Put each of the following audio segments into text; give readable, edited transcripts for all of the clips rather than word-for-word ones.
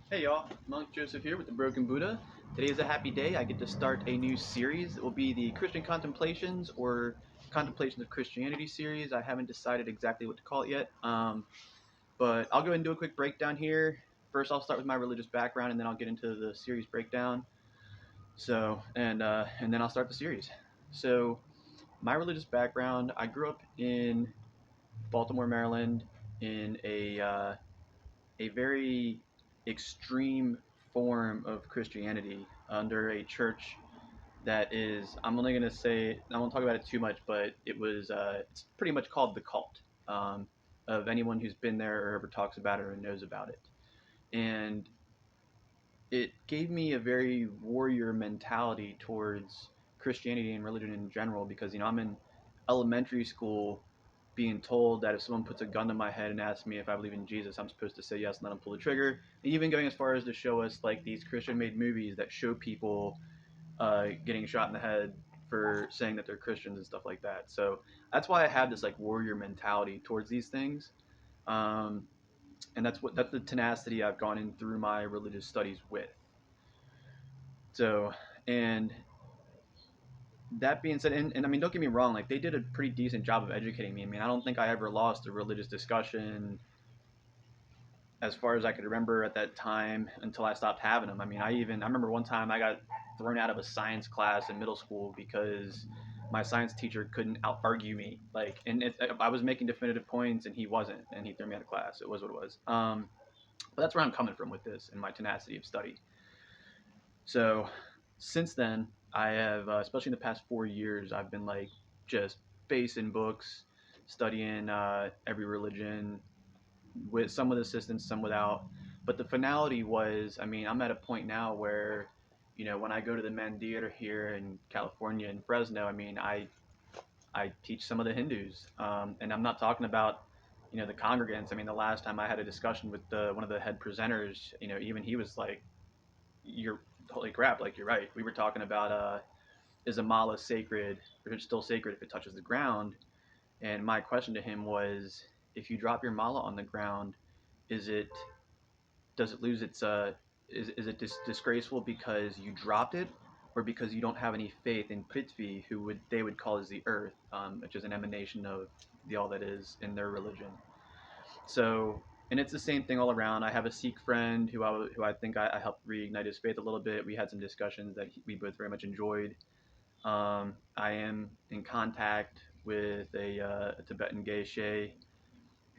Hey y'all, Monk Joseph here with the Broken Buddha. Today is a happy day. I get to start a new series. It will be the Christian Contemplations or Contemplations of Christianity series. I haven't decided exactly what to call it yet, but I'll go ahead and do a quick breakdown here. First, I'll start with my religious background, and then I'll get into the series breakdown. And then I'll start the series. So, my religious background: I grew up in Baltimore, Maryland, in a very extreme form of Christianity under a church that is, I'm only going to say, I won't talk about it too much, but it's pretty much called the cult um, of anyone who's been there or ever talks about it or knows about it. And it gave me a very warrior mentality towards Christianity and religion in general because, I'm in elementary school being told that if someone puts a gun to my head and asks me if I believe in Jesus, I'm supposed to say yes and let them pull the trigger. And even going as far as to show us like these Christian-made movies that show people getting shot in the head for saying that they're Christians and stuff like that. So that's why I have this like warrior mentality towards these things, um, and that's the tenacity I've gone in through my religious studies with. So, and that being said, and I mean, don't get me wrong, like they did a pretty decent job of educating me. I mean, I don't think I ever lost a religious discussion as far as I could remember at that time until I stopped having them. I mean, I remember one time I got thrown out of a science class in middle school because my science teacher couldn't out argue me. Like, I was making definitive points and he wasn't, and he threw me out of class. It was what it was. But that's where I'm coming from with this and my tenacity of study. So since then, I have, especially in the past 4 years, I've been like just basing books, studying every religion, with some with assistance, some without. But the finality was, I mean, I'm at a point now where, when I go to the Menn Theater here in California in Fresno, I mean, I teach some of the Hindus, and I'm not talking about, the congregants. I mean, the last time I had a discussion with one of the head presenters, even he was like, "You're holy crap! Like you're right." We were talking about is a mala sacred, or it's still sacred if it touches the ground? And my question to him was, if you drop your mala on the ground, is it does it lose its is it disgraceful because you dropped it, or because you don't have any faith in Prithvi, who they would call as the earth, which is an emanation of the all that is in their religion. So, and it's the same thing all around. I have a Sikh friend who I think I helped reignite his faith a little bit. We had some discussions that we both very much enjoyed. I am in contact with a Tibetan geisha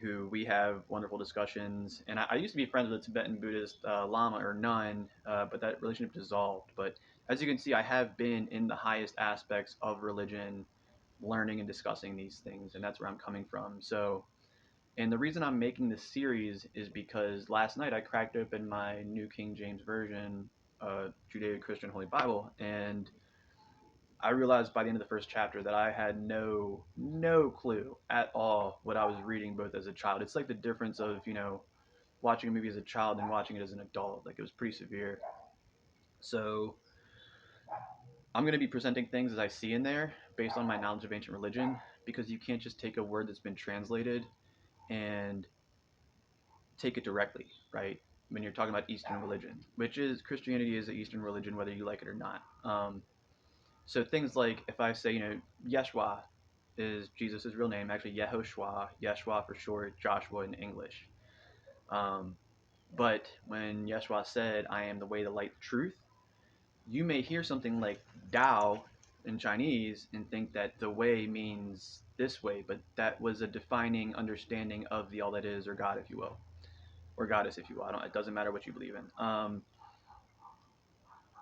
who we have wonderful discussions. And I used to be friends with a Tibetan Buddhist Lama or nun, but that relationship dissolved. But as you can see, I have been in the highest aspects of religion, learning and discussing these things, and that's where I'm coming from. So, and the reason I'm making this series is because last night I cracked open my New King James Version, Judeo-Christian Holy Bible, and I realized by the end of the first chapter that I had no clue at all what I was reading, both as a child. It's like the difference of, watching a movie as a child and watching it as an adult. Like, it was pretty severe. So I'm going to be presenting things as I see in there based on my knowledge of ancient religion, because you can't just take a word that's been translated and take it directly, right? When you're talking about Eastern religion, which is Christianity is an Eastern religion, whether you like it or not. So things like, if I say, Yeshua is Jesus' real name, actually Yehoshua, Yeshua for short, Joshua in English. Um, but when Yeshua said, "I am the way, the light, the truth," you may hear something like Dao in Chinese and think that the way means this way, but that was a defining understanding of the all that is, or God, if you will, or goddess, if you will. It doesn't matter what you believe in.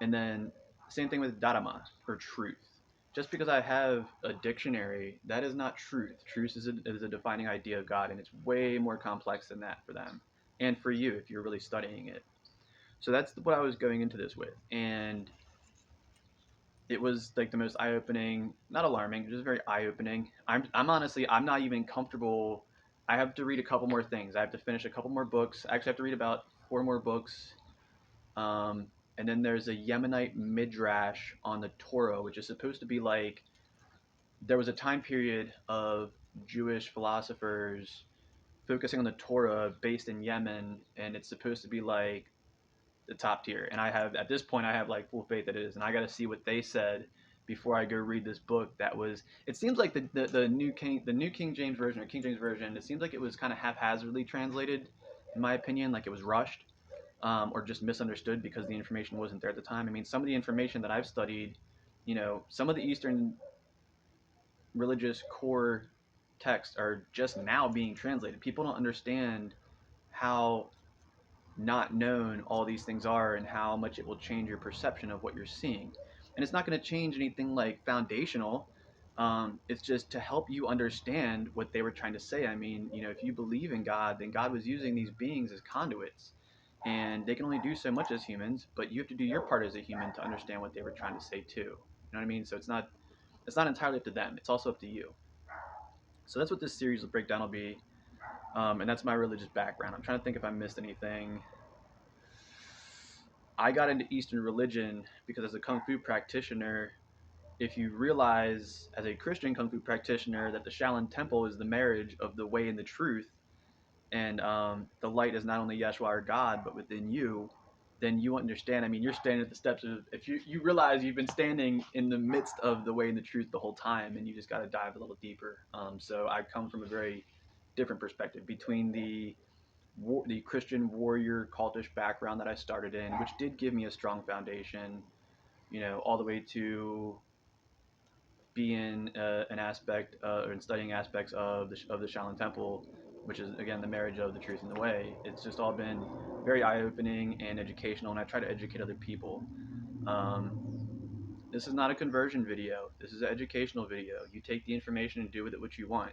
And then same thing with Dharma, or truth. Just because I have a dictionary, that is not truth. Truth is a defining idea of God, and it's way more complex than that for them, and for you if you're really studying it. So that's what I was going into this with, and it was like the most eye-opening, not alarming, just very eye-opening. I'm honestly, I'm not even comfortable. I have to read a couple more things. I have to finish a couple more books. I actually have to read about four more books. Um, and then there's a Yemenite midrash on the Torah, which is supposed to be like, there was a time period of Jewish philosophers focusing on the Torah based in Yemen, and it's supposed to be like the top tier. And I have, at this point, I have like full faith that it is. And I got to see what they said before I go read this book. That was, it seems like the new King James version or King James version, it seems like it was kind of haphazardly translated, in my opinion, like it was rushed. Or just misunderstood because the information wasn't there at the time. I mean, some of the information that I've studied, some of the Eastern religious core texts are just now being translated. People don't understand how not known all these things are and how much it will change your perception of what you're seeing. And it's not going to change anything like foundational. It's just to help you understand what they were trying to say. I mean, if you believe in God, then God was using these beings as conduits. And they can only do so much as humans, but you have to do your part as a human to understand what they were trying to say too. You know what I mean? So it's not entirely up to them. It's also up to you. So that's what this series of breakdown will be. And that's my religious background. I'm trying to think if I missed anything. I got into Eastern religion because as a Kung Fu practitioner, if you realize as a Christian Kung Fu practitioner that the Shaolin Temple is the marriage of the way and the truth, and the light is not only Yeshua or God, but within you, then you understand. I mean, you're standing at the steps of, if you realize you've been standing in the midst of the way and the truth the whole time, and you just got to dive a little deeper. So I come from a very different perspective between the Christian warrior cultish background that I started in, which did give me a strong foundation, all the way to being an aspect or in studying aspects of the Shaolin Temple, which is again the marriage of the truth and the way. It's just all been very eye-opening and educational, and I try to educate other people. Um, this is not a conversion video. This is an educational video. You take the information and do with it what you want.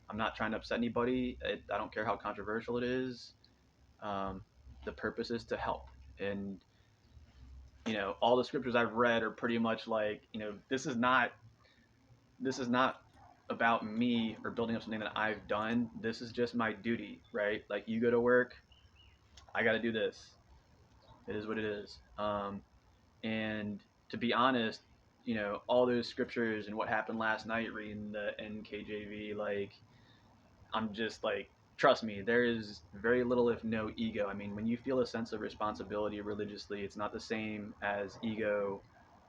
I'm not trying to upset anybody. I don't care how controversial it is. Um, the purpose is to help. And all the scriptures I've read are pretty much like, this is not about me or building up something that I've done. This is just my duty, right? Like you go to work, I got to do this. It is what it is. And to be honest, all those scriptures and what happened last night reading the NKJV, like I'm just like, trust me, there is very little, if no ego. I mean, when you feel a sense of responsibility religiously, it's not the same as ego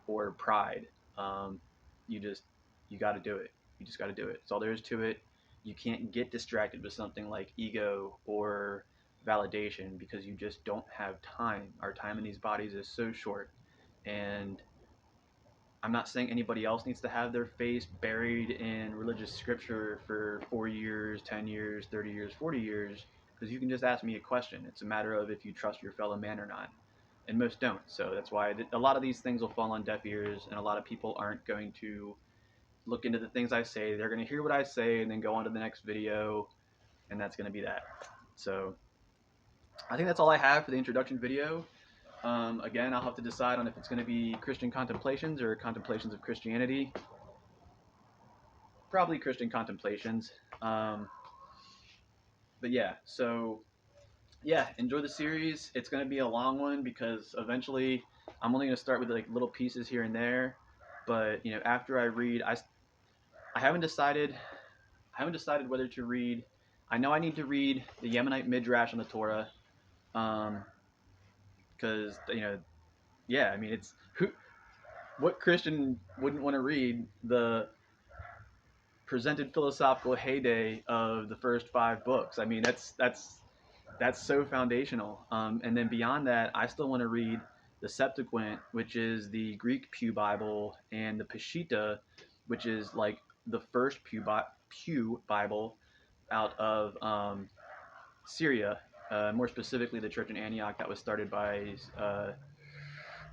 or pride. Um, you got to do it. You just got to do it. That's all there is to it. You can't get distracted with something like ego or validation because you just don't have time. Our time in these bodies is so short. And I'm not saying anybody else needs to have their face buried in religious scripture for 4 years, 10 years, 30 years, 40 years, because you can just ask me a question. It's a matter of if you trust your fellow man or not. And most don't. So that's why a lot of these things will fall on deaf ears, and a lot of people aren't going to look into the things I say. They're going to hear what I say and then go on to the next video, and that's going to be that. So I think that's all I have for the introduction video. Again, I'll have to decide on if it's going to be Christian Contemplations or Contemplations of Christianity. Probably Christian Contemplations. But yeah, so yeah, enjoy the series. It's going to be a long one because eventually I'm only going to start with like little pieces here and there. But after I read, I haven't decided. I haven't decided whether to read. I know I need to read the Yemenite Midrash on the Torah, because yeah, I mean it's what Christian wouldn't want to read the presented philosophical heyday of the first 5 books. I mean, that's so foundational. And then beyond that, I still want to read the Septuagint, which is the Greek Pew Bible, and the Peshitta, which is like the first Pew Bible out of Syria. More specifically, the church in Antioch that was started by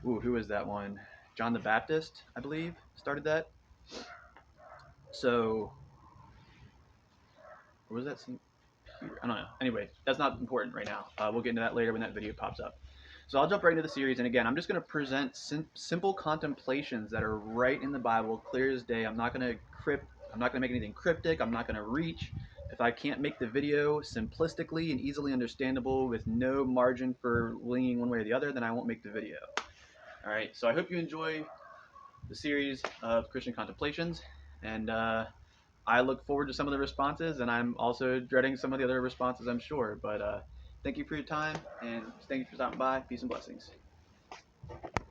who was that one? John the Baptist, I believe, started that. So, or was that St. Peter? I don't know. Anyway, that's not important right now. We'll get into that later when that video pops up. So I'll jump right into the series, and again, I'm just going to present simple contemplations that are right in the Bible, clear as day. I'm not going to make anything cryptic. I'm not going to reach. If I can't make the video simplistically and easily understandable with no margin for leaning one way or the other, then I won't make the video. All right. So I hope you enjoy the series of Christian Contemplations, and I look forward to some of the responses, and I'm also dreading some of the other responses, I'm sure. But Thank you for your time, and thank you for stopping by. Peace and blessings.